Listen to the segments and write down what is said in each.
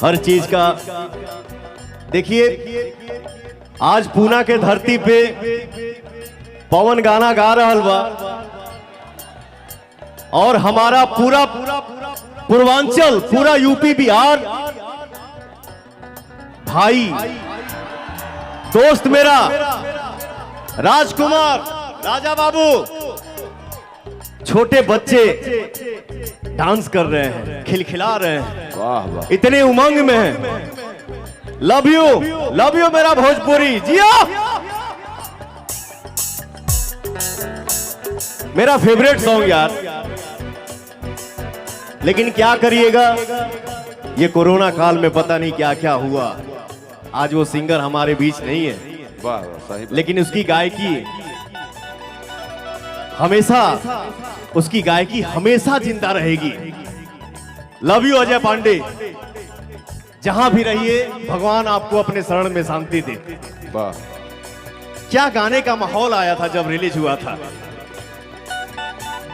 हर चीज का। देखिए आज पूना के धरती पे पवन गाना गा रहल बा और हमारा पूरा पूर्वांचल, पूरा यूपी बिहार भाई दोस्त मेरा राजकुमार राजा बाबू, छोटे बच्चे डांस कर रहे हैं, खिलखिला रहे हैं, वाह वाह, इतने उमंग में हैं। लव यू मेरा भोजपुरी जिया। मेरा फेवरेट सॉन्ग यार, लेकिन क्या करिएगा, ये कोरोना काल में पता नहीं क्या क्या हुआ। आज वो सिंगर हमारे बीच नहीं है, वाह वाह, सही। लेकिन उसकी गायकी हमेशा, उसकी गायकी हमेशा जिंदा रहेगी। लव यू अजय पांडे, जहां भी रहिए भगवान आपको अपने शरण में शांति दे। वाह, क्या गाने का माहौल आया था जब रिलीज हुआ था।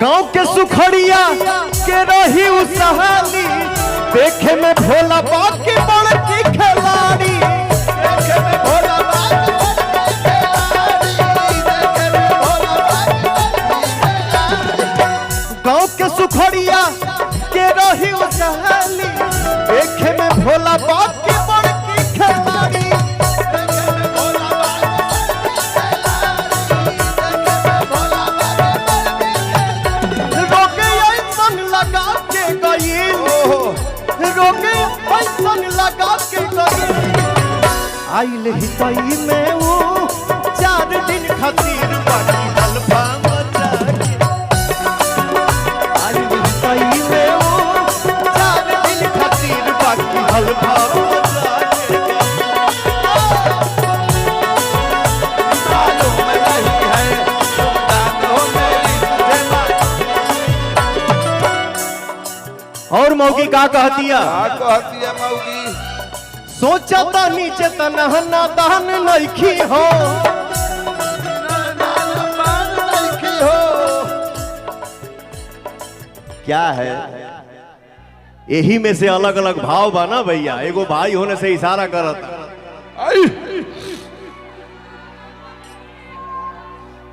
गांव के सुखड़िया के रही उस सहाली, देखे में भोला बाप के बड़ की खिलाड़ी, देखे में भोला बाप गांव के सुखड़िया के रही उस सहाली, देखे में भोला बाप के बड़ की खिलाड़ी, लगा के गई आइल हितई में वो 4 दिन खातिर बाटी हलवा मचा के। आइल हितई में वो 4 दिन खातिर बाटी हलवा मचा के। और मौगी का कहतिया मौगी, सोचता नीचे तनहना दान नइखी हो, क्या है यही में से अलग अलग भाव बा ना भैया। एगो भाई होने से इशारा करता,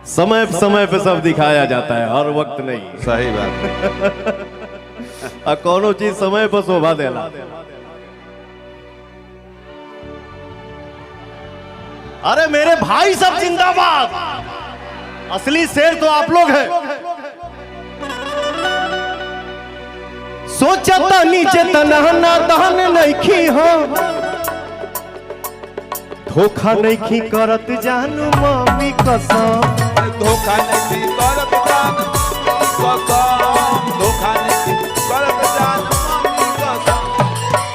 समय समय पे सब दिखाया जाता है, हर वक्त नहीं। सही बात। कोनो चीज समय पर शोभा देला। अरे मेरे भाई सब जिंदाबाद, असली शेर तो आप लोग हैं। सोचता नीचे तनहना दान नइखी हो, धोखा नइखी करत जानू मम्मी कसम, धोखा नहीं करत जान कसम, धोखा नहीं करत जान मम्मी कसम।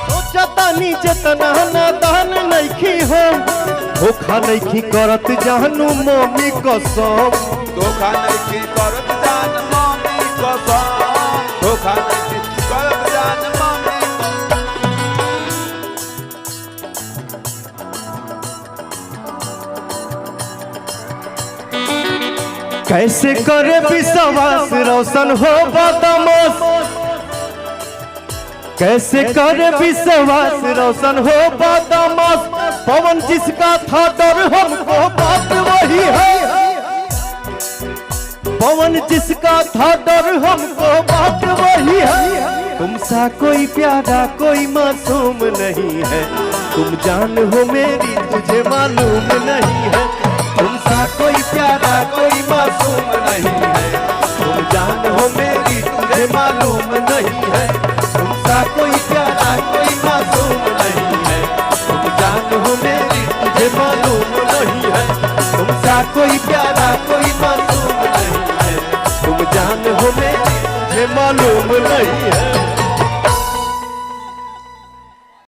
सोचता नीचे तनहना दान नइखी हो, धोखा नइखी करत जानू मम्मी कसम, धोखा नहीं करत जान मम्मी कसम, धोखा नहीं करत जान मम्मी। कैसे करे विश्वास रोशन हो बदमाश, कैसे करे विश्वास रोशन हो बदमाश, पवन जिसका था डर हमको बात वही है, पवन जिसका था डर हमको बात वही है। तुमसा कोई प्यारा कोई मासूम नहीं है, तुम जान हो मेरी तुझे मालूम नहीं है।